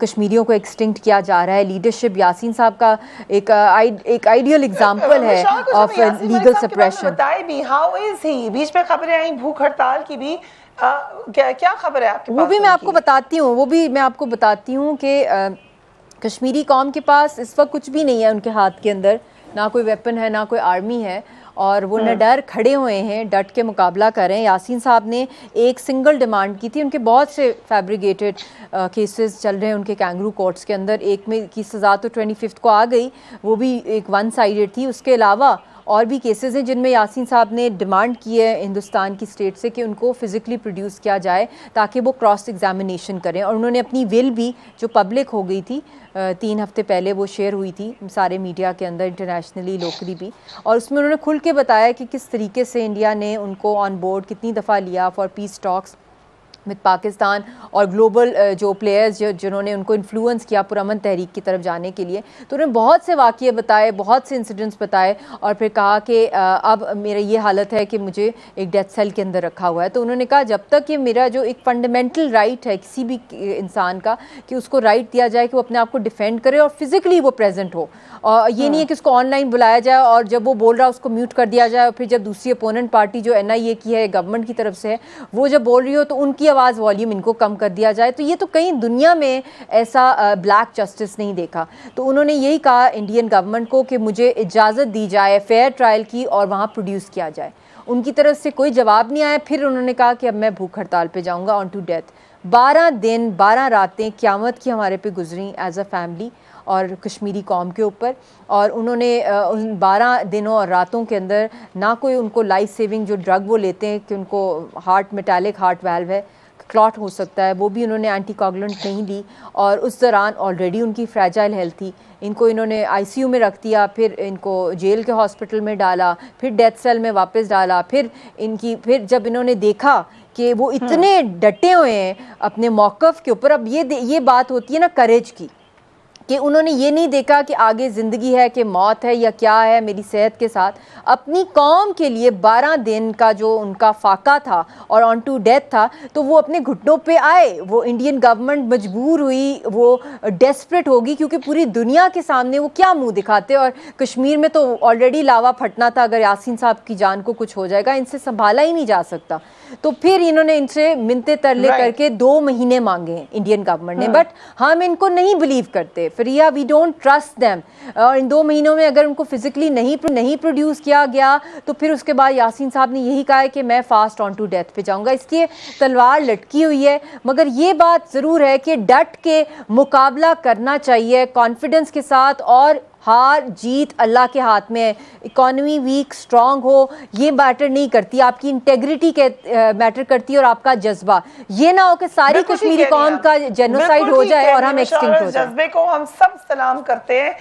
کشمیریوں کو ایکسٹنکٹ کیا جا رہا ہے. لیڈرشپ یاسین صاحب کا ایک آئیڈیل ایگزامپل ہے آف لیگل سپریشن. بتائے بھی ہاؤ از ہی, بیچ میں خبریں آئیں بھوک ہڑتال کی بھی, کیا خبر ہے آپ کے پاس؟ وہ بھی میں آپ کو بتاتی ہوں کہ کشمیری قوم کے پاس اس وقت کچھ بھی نہیں ہے ان کے ہاتھ کے اندر, نہ کوئی ویپن ہے, نہ کوئی آرمی ہے, اور وہ نہ ڈر کھڑے ہوئے ہیں, ڈٹ کے مقابلہ کر رہے ہیں. یاسین صاحب نے ایک سنگل ڈیمانڈ کی تھی, ان کے بہت سے فیبریگیٹڈ کیسز چل رہے ہیں ان کے کینگرو کورٹس کے اندر. ایک میں کی سزا تو 25 کو آ گئی, وہ بھی ایک 1 سائیڈڈ تھی. اس کے علاوہ اور بھی کیسز ہیں جن میں یاسین صاحب نے ڈیمانڈ کی ہے ہندوستان کی اسٹیٹ سے کہ ان کو فزیکلی پروڈیوس کیا جائے تاکہ وہ کراس ایگزامینیشن کریں. اور انہوں نے اپنی ول بھی جو پبلک ہو گئی تھی 3 ہفتے پہلے, وہ شیئر ہوئی تھی سارے میڈیا کے اندر, انٹرنیشنلی, لوکلی بھی, اور اس میں انہوں نے کھل کے بتایا کہ کس طریقے سے انڈیا نے ان کو آن بورڈ کتنی دفعہ لیا for peace talks. with Pakistan اور گلوبل جو پلیئرز جنہوں نے ان کو انفلوئنس کیا پرامن تحریک کی طرف جانے کے لیے. تو انہوں نے بہت سے واقعے بتائے, بہت سے انسیڈنٹس بتائے, اور پھر کہا کہ اب میرا یہ حالت ہے کہ مجھے ایک ڈیتھ سیل کے اندر رکھا ہوا ہے. تو انہوں نے کہا جب تک یہ میرا جو ایک فنڈامنٹل رائٹ ہے کسی بھی انسان کا کہ اس کو رائٹ دیا جائے کہ وہ اپنے آپ کو ڈیفینڈ کرے اور فزیکلی وہ پریزنٹ ہو, اور یہ نہیں ہے کہ اس کو آن لائن بلایا جائے اور جب وہ بول رہا اس کو میوٹ کر دیا جائے, اور پھر جب دوسری اپوننٹ پارٹی جو NIA کی ہے گورنمنٹ کی طرف سے ہے وہ جب بول رہی ہو تو ان کی آواز والیوم ان کو کم کر دیا جائے. تو یہ تو کہیں دنیا میں ایسا بلیک جسٹس نہیں دیکھا. تو انہوں نے یہی کہا انڈین گورنمنٹ کو کہ مجھے اجازت دی جائے فیئر ٹرائل کی اور وہاں پروڈیوس کیا جائے. ان کی طرف سے کوئی جواب نہیں آیا. پھر انہوں نے کہا کہ اب میں بھوک ہڑتال پہ جاؤں گا آن ٹو ڈیتھ. 12 دن 12 راتیں قیامت کی ہمارے پہ گزری ایز اے فیملی اور کشمیری قوم کے اوپر, اور انہوں نے ان 12 دنوں اور راتوں کے اندر نہ کوئی ان کو لائف سیونگ جو ڈرگ وہ لیتے ہیں کہ ان کو ہارٹ میٹالک ہارٹ ویلو ہے کلاٹ ہو سکتا ہے, وہ بھی انہوں نے اینٹی کوگولنٹ نہیں لی, اور اس دوران آلریڈی ان کی فریجائل ہیلتھ تھی. ان کو انہوں نے ICU میں رکھ دیا, پھر ان کو جیل کے ہاسپٹل میں ڈالا, پھر ڈیتھ سیل میں واپس ڈالا. پھر جب انہوں نے دیکھا کہ وہ اتنے ڈٹے ہوئے ہیں اپنے موقف کے اوپر, اب یہ بات ہوتی ہے نا کریج کی, کہ انہوں نے یہ نہیں دیکھا کہ آگے زندگی ہے کہ موت ہے یا کیا ہے میری صحت کے ساتھ, اپنی قوم کے لیے 12 دن کا جو ان کا فاقہ تھا اور آن ٹو ڈیتھ تھا تو وہ اپنے گھٹنوں پہ آئے. وہ انڈین گورنمنٹ مجبور ہوئی, وہ ڈیسپریٹ ہوگی, کیونکہ پوری دنیا کے سامنے وہ کیا منہ دکھاتے, اور کشمیر میں تو آلریڈی لاوا پھٹنا تھا, اگر یاسین صاحب کی جان کو کچھ ہو جائے گا ان سے سنبھالا ہی نہیں جا سکتا. تو پھر انہوں نے ان سے منتے ترلے کر کے 2 مہینے مانگے ہیں انڈین گورنمنٹ نے, بٹ ہم ان کو نہیں بلیو کرتے فریہ, وی ڈونٹ ٹرسٹ دیم. اور ان 2 مہینوں میں اگر ان کو فزیکلی نہیں پروڈیوس کیا گیا تو پھر اس کے بعد یاسین صاحب نے یہی کہا ہے کہ میں فاسٹ آن ٹو ڈیتھ پہ جاؤں گا. اس لیے تلوار لٹکی ہوئی ہے, مگر یہ بات ضرور ہے کہ ڈٹ کے مقابلہ کرنا چاہیے کانفیڈنس کے ساتھ, اور ہار جیت اللہ کے ہاتھ میں ہے. اکانومی ویک اسٹرانگ ہو یہ میٹر نہیں کرتی, آپ کی انٹیگریٹی کے میٹر کرتی ہے اور آپ کا جذبہ. یہ نہ ہو کہ ساری کشمیری قوم کا جینوسائڈ ہو جائے اور ہم ایکسٹنکٹ ہو جائیں. جذبے کو ہم سب سلام کرتے ہیں,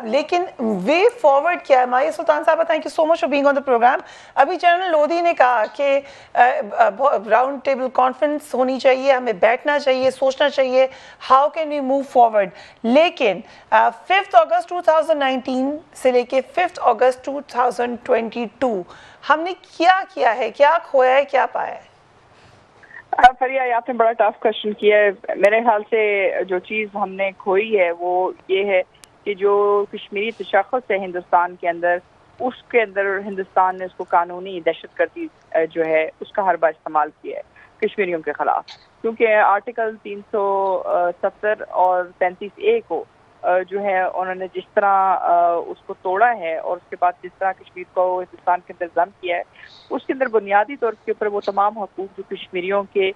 لیکن وے فارورڈ کیا ہے؟ ماہیہ سلطان صاحب thank you so much for being on the program. ابھی جنرل لودھی نے کہا کہ راؤنڈ ٹیبل کانفرنس ہونی چاہیے, ہمیں بیٹھنا چاہیے, سوچنا چاہیے how can we move forward. لیکن 5 اگست 2019 سے لے کے 5 اگست 2022 ہم نے کیا ہے, کیا کھویا ہے, کیا پایا ہے؟ فریہ آپ نے بڑا ٹف کوشچن کیا ہے. میرے خیال سے جو چیز ہم نے کھوئی ہے وہ یہ ہے کہ جو کشمیری تشخص ہے ہندوستان کے اندر, اس کے اندر ہندوستان نے اس کو قانونی دہشت گردی جو ہے اس کا حربہ استعمال کیا ہے کشمیریوں کے خلاف, کیونکہ آرٹیکل 370 اور 35A کو جو ہے انہوں نے جس طرح اس کو توڑا ہے اور اس کے بعد جس طرح کشمیر کو ہندوستان کے اندر ضم کیا ہے, اس کے اندر بنیادی طور کے اوپر وہ تمام حقوق جو کشمیریوں کے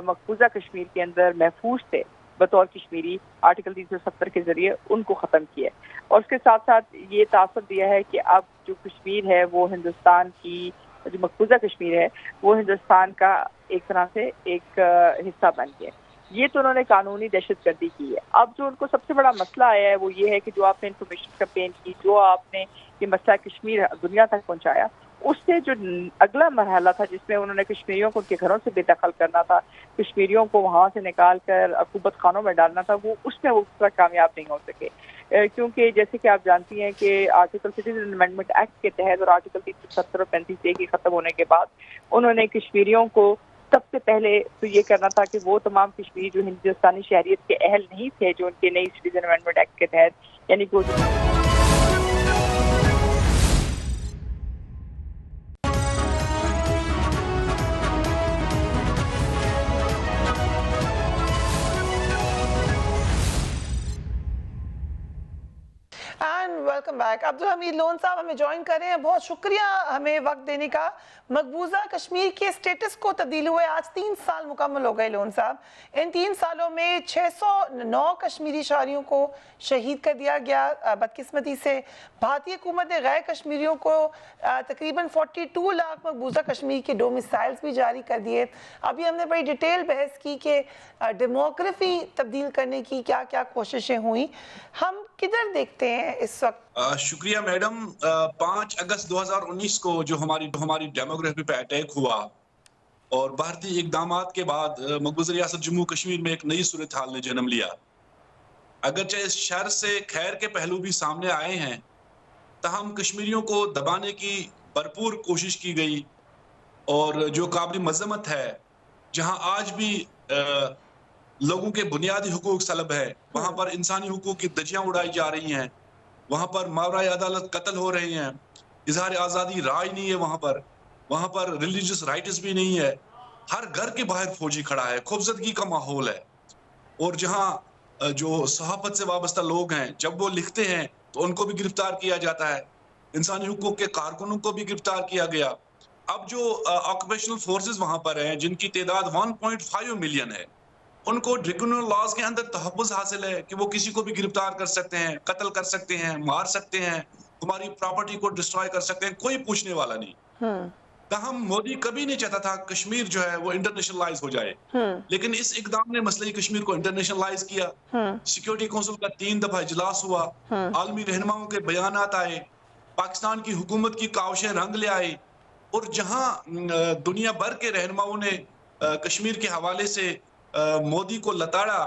مقبوضہ کشمیر کے اندر محفوظ تھے بطور کشمیری آرٹیکل 370 کے ذریعے ان کو ختم کیا ہے, اور اس کے ساتھ ساتھ یہ تاثر دیا ہے کہ اب جو کشمیر ہے وہ ہندوستان کی, جو مقبوضہ کشمیر ہے وہ ہندوستان کا ایک طرح سے ایک حصہ بن گیا. یہ تو انہوں نے قانونی دہشت گردی کی ہے. اب جو ان کو سب سے بڑا مسئلہ آیا ہے وہ یہ ہے کہ جو آپ نے انفارمیشن کمپین کی, جو آپ نے یہ مسئلہ کشمیر دنیا تک پہنچایا, اس سے جو اگلا مرحلہ تھا جس میں انہوں نے کشمیریوں کو ان کے گھروں سے بے دخل کرنا تھا, کشمیریوں کو وہاں سے نکال کر عقوبت خانوں میں ڈالنا تھا, وہ اس میں وہ کامیاب نہیں ہو سکے. کیونکہ جیسے کہ آپ جانتی ہیں کہ آرٹیکل سٹیزن امینڈمنٹ ایکٹ کے تحت اور آرٹیکل 370 اور 35A کے ختم ہونے کے بعد انہوں نے کشمیریوں کو سب سے پہلے تو یہ کرنا تھا کہ وہ تمام کشمیری جو ہندوستانی شہریت کے اہل نہیں تھے, جو ان کے نئی سٹیزن امینڈمنٹ ایکٹ کے تحت, یعنی کہ ویلکم بیک. عبدالحمید لون صاحب ہمیں جوائن کر رہے ہیں, بہت شکریہ ہمیں وقت دینے کا. مقبوضہ کشمیر کے اسٹیٹس کو تبدیل ہوئے آج 3 سال مکمل ہو گئے لون صاحب. ان 3 سالوں میں 609 کشمیری شہریوں کو شہید کر دیا گیا بدقسمتی سے. بھارتی حکومت نے غیر کشمیریوں کو تقریباً 42 لاکھ مقبوضہ کشمیر کے ڈومیسائلز بھی جاری کر دیے. ابھی ہم نے بڑی ڈیٹیل بحث کی کہ ڈیموگرافی تبدیل کرنے کی کیا کیا کوششیں ہوئیں. ہم کدھر دیکھتے ہیں اس وقت؟ شکریہ میڈم. 5 اگست 2019 کو جو ہماری ڈیموگرافی پہ اٹیک ہوا, اور بھارتی اقدامات کے بعد مقبوضہ ریاست جموں کشمیر میں ایک نئی صورتحال نے جنم لیا. اگرچہ اس شر سے خیر کے پہلو بھی سامنے آئے ہیں, تاہم کشمیریوں کو دبانے کی بھرپور کوشش کی گئی, اور جو قابل مذمت ہے, جہاں آج بھی لوگوں کے بنیادی حقوق سلب ہے, وہاں پر انسانی حقوق کی دھجیاں اڑائی جا رہی ہیں, وہاں پر ماورائے عدالت قتل ہو رہے ہیں, اظہار آزادی رائے نہیں ہے, وہاں پر ریلیجیس رائٹس بھی نہیں ہے, ہر گھر کے باہر فوجی کھڑا ہے, خوفزدگی کا ماحول ہے. اور جہاں جو صحافت سے وابستہ لوگ ہیں, جب وہ لکھتے ہیں تو ان کو بھی گرفتار کیا جاتا ہے, انسانی حقوق کے کارکنوں کو بھی گرفتار کیا گیا. اب جو آکوپیشنل فورسز وہاں پر ہیں, جن کی تعداد 1.5 ملین ہے, ان کو ڈریکونل لاز کے اندر تحفظ حاصل ہے کہ وہ کسی کو بھی گرفتار کر سکتے ہیں, قتل کر سکتے ہیں, مار سکتے ہیں, ہماری پراپرٹی کو ڈسٹرائے کر سکتے ہیں, کوئی پوچھنے والا نہیں. تاہم مودی کبھی نہیں چاہتا تھا کشمیر جو ہے وہ انٹرنیشنلائز ہو جائے, لیکن اس اقدام نے مسئلہ کشمیر کو انٹرنیشنلائز کیا. سیکیورٹی کونسل کا 3 دفعہ اجلاس ہوا, عالمی رہنماؤں کے بیانات آئے, پاکستان کی حکومت کی کاوشیں رنگ لے آئی, اور جہاں دنیا بھر کے رہنماؤں نے کشمیر کے حوالے سے مودی کو لتاڑا,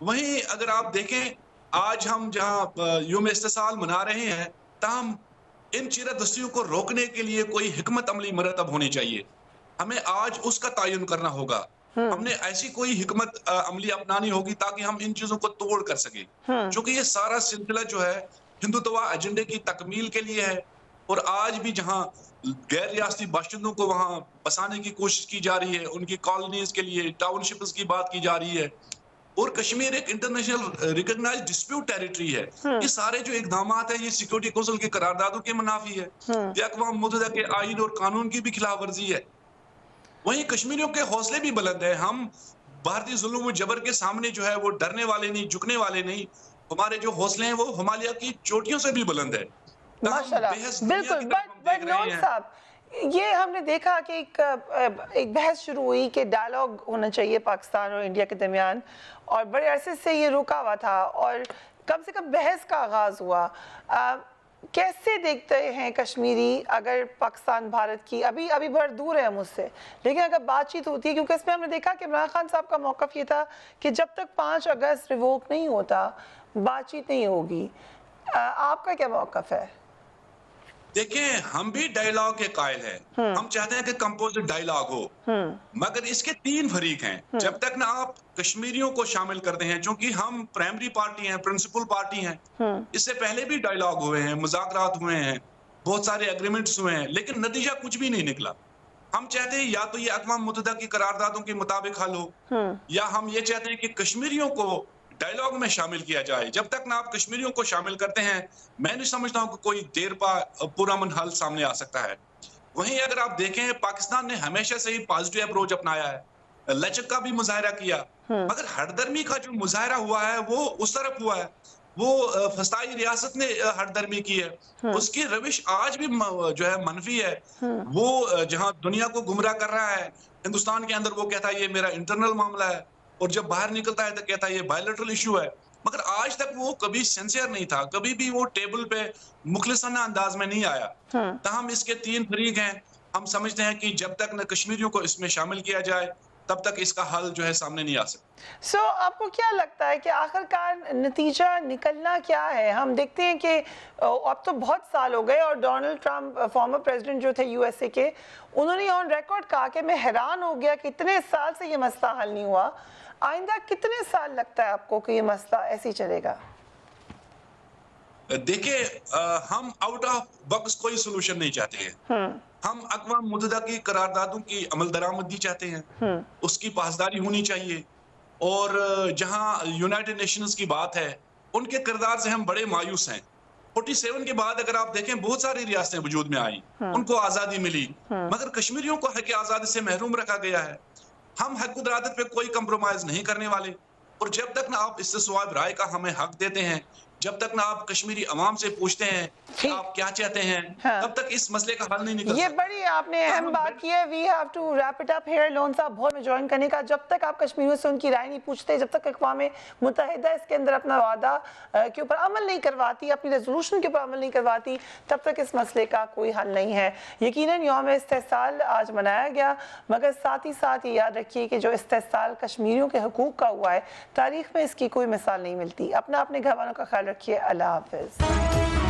وہیں اگر آپ دیکھیں آج ہم جہاں یوم استحصال منا رہے ہیں, تاہم ان چیرہ دستیوں کو روکنے کے لیے کوئی حکمت عملی مرتب ہونی چاہیے. ہمیں آج اس کا تعین کرنا ہوگا. ہم نے ایسی کوئی حکمت عملی اپنانی ہوگی تاکہ ہم ان چیزوں کو توڑ کر سکیں, چونکہ یہ سارا سلسلہ جو ہے ہندوتوا ایجنڈے کی تکمیل کے لیے ہے. اور آج بھی جہاں غیر ریاستی باشندوں کو وہاں بسانے کی کوشش کی جا رہی ہے, ان کی کالونیز کے لیے ٹاؤن شپس کی بات کی جا رہی ہے, اور کشمیر ایک انٹرنیشنل ریکگنائز ڈسپیوٹ ٹیریٹری ہے. یہ سارے جو اقدامات ہیں یہ سیکورٹی کونسل کے قراردادوں کے منافی ہے, یہ اقوام متحدہ کے آئین اور قانون کی بھی خلاف ورزی ہے. وہیں کشمیریوں کے حوصلے بھی بلند ہیں. ہم بھارتی ظلم و جبر کے سامنے جو ہے وہ ڈرنے والے نہیں, جھکنے والے نہیں. ہمارے جو حوصلے ہیں وہ ہمالیہ کی چوٹیوں سے بھی بلند ہے. ماشاءاللہ, بالکل. بٹ نور صاحب, یہ ہم نے دیکھا کہ ایک بحث شروع ہوئی کہ ڈائلاگ ہونا چاہیے پاکستان اور انڈیا کے درمیان, اور بڑے عرصے سے یہ رکا ہوا تھا, اور کم سے کم بحث کا آغاز ہوا. کیسے دیکھتے ہیں کشمیری اگر پاکستان بھارت کی, ابھی بڑا دور ہے مجھ سے, لیکن اگر بات چیت ہوتی ہے, کیونکہ اس میں ہم نے دیکھا کہ عمران خان صاحب کا موقف یہ تھا کہ جب تک 5 اگست ریووک نہیں ہوتا بات چیت نہیں ہوگی. آپ کا کیا موقف ہے؟ دیکھیں, ہم بھی ڈائیلاگ کے قائل ہیں, ہم چاہتے ہیں کہ کمپوزٹ ڈائیلاگ ہو, مگر اس کے 3 فریق ہیں. جب تک نہ آپ کشمیریوں کو شامل کرتے ہیں, چونکہ ہم پرائمری پارٹی ہیں, پرنسپل پارٹی ہیں, اس سے پہلے بھی ڈائیلاگ ہوئے ہیں, مذاکرات ہوئے ہیں, بہت سارے اگریمنٹس ہوئے ہیں, لیکن نتیجہ کچھ بھی نہیں نکلا. ہم چاہتے ہیں یا تو یہ اقوام متحدہ کی قراردادوں کے مطابق حل ہو, یا ہم یہ چاہتے ہیں کہ کشمیریوں کو ڈائیلاگ میں شامل کیا جائے. جب تک نہ آپ کشمیریوں کو شامل کرتے ہیں, میں نہیں سمجھتا ہوں کہ کوئی دیر پا پرامن حل سامنے آ سکتا ہے. وہیں اگر آپ دیکھیں, پاکستان نے ہمیشہ سے ہی پازیٹیو اپروچ اپنایا ہے, لچک کا بھی مظاہرہ کیا, مگر ہردرمی کا جو مظاہرہ ہوا ہے وہ اس طرف ہوا ہے, وہ فسطائی ریاست نے ہردرمی کی ہے. اس کی روش آج بھی جو ہے منفی ہے. وہ جہاں دنیا کو گمراہ کر رہا ہے, ہندوستان کے اندر وہ کہتا ہے یہ میرا انٹرنل معاملہ ہے, اور جب باہر نکلتا ہے تو کہتا ہے یہ بائیلیٹرل ایشو ہے. مگر آج تک وہ کبھی سینسیئر نہیں تھا, کبھی بھی وہ ٹیبل پہ مخلصانہ انداز میں نہیں آیا. تاہم اس کے 3 فریق ہیں. ہم سمجھتے ہیں کہ جب تک نہ کشمیریوں کو اس میں شامل کیا جائے تب تک اس کا حل جو ہے سامنے نہیں آ سکتا. سو آپ کو کیا لگتا ہے کہ آخر کار نتیجہ نکلنا کیا ہے؟ ہم دیکھتے ہیں کہ اب تو بہت سال ہو گئے, اور ڈونلڈ ٹرمپ فارمر پریزیڈنٹ جو تھے یو ایس اے کے, انہوں نے آن ریکارڈ کہا کہ میں حیران ہو گیا کہ اتنے سال سے یہ مسئلہ حل نہیں ہوا. آئندہ کتنے سال لگتا ہے آپ کو کہ یہ مسئلہ ایسے ہی چلے گا؟ دیکھیں, ہم آؤٹ آف باکس کوئی سولوشن نہیں چاہتے ہیں. ہم اقوام متحدہ کی قراردادوں کی عمل درآمدی چاہتے ہیں, اس کی پاسداری ہونی چاہیے. اور جہاں یونائٹڈ نیشنز کی بات ہے, ان کے کردار سے ہم بڑے مایوس ہیں. 47 کے بعد اگر آپ دیکھیں بہت ساری ریاستیں وجود میں آئیں, ان کو آزادی ملی, مگر کشمیریوں کو حق آزادی سے محروم رکھا گیا ہے. ہم حق قدرت پہ کوئی کمپرومائز نہیں کرنے والے, اور جب تک نہ آپ استصواب رائے کا ہمیں حق دیتے ہیں, جب تک نہ آپ کشمیری عوام سے پوچھتے ہیں کہ آپ کیا چاہتے ہیں تب تک اس مسئلے کا حل نہیں نکل یہ سکتا. بڑی آپ نے اہم بات کی ہے. We have to wrap it up here. Lone صاحب بہت میں جوائن کرنے کا, جب تک آپ کشمیریوں سے ان کی رائے نہیں پوچھتے, جب تک اقوام متحدہ اس کے اندر اپنا وعدہ کے اوپر عمل نہیں کرواتی, اپنی ریزولوشن کے اوپر عمل نہیں کرواتی, تب تک اس مسئلے کا کوئی حل نہیں ہے. یقیناً یوم استحصال آج منایا گیا, مگر ساتھ ہی ساتھ یہ یاد رکھیے کہ جو استحصال کشمیریوں کے حقوق کا ہوا ہے, تاریخ میں اس کی کوئی مثال نہیں ملتی. اپنے گھر والوں کا خیال رکھیے. اللہ حافظ.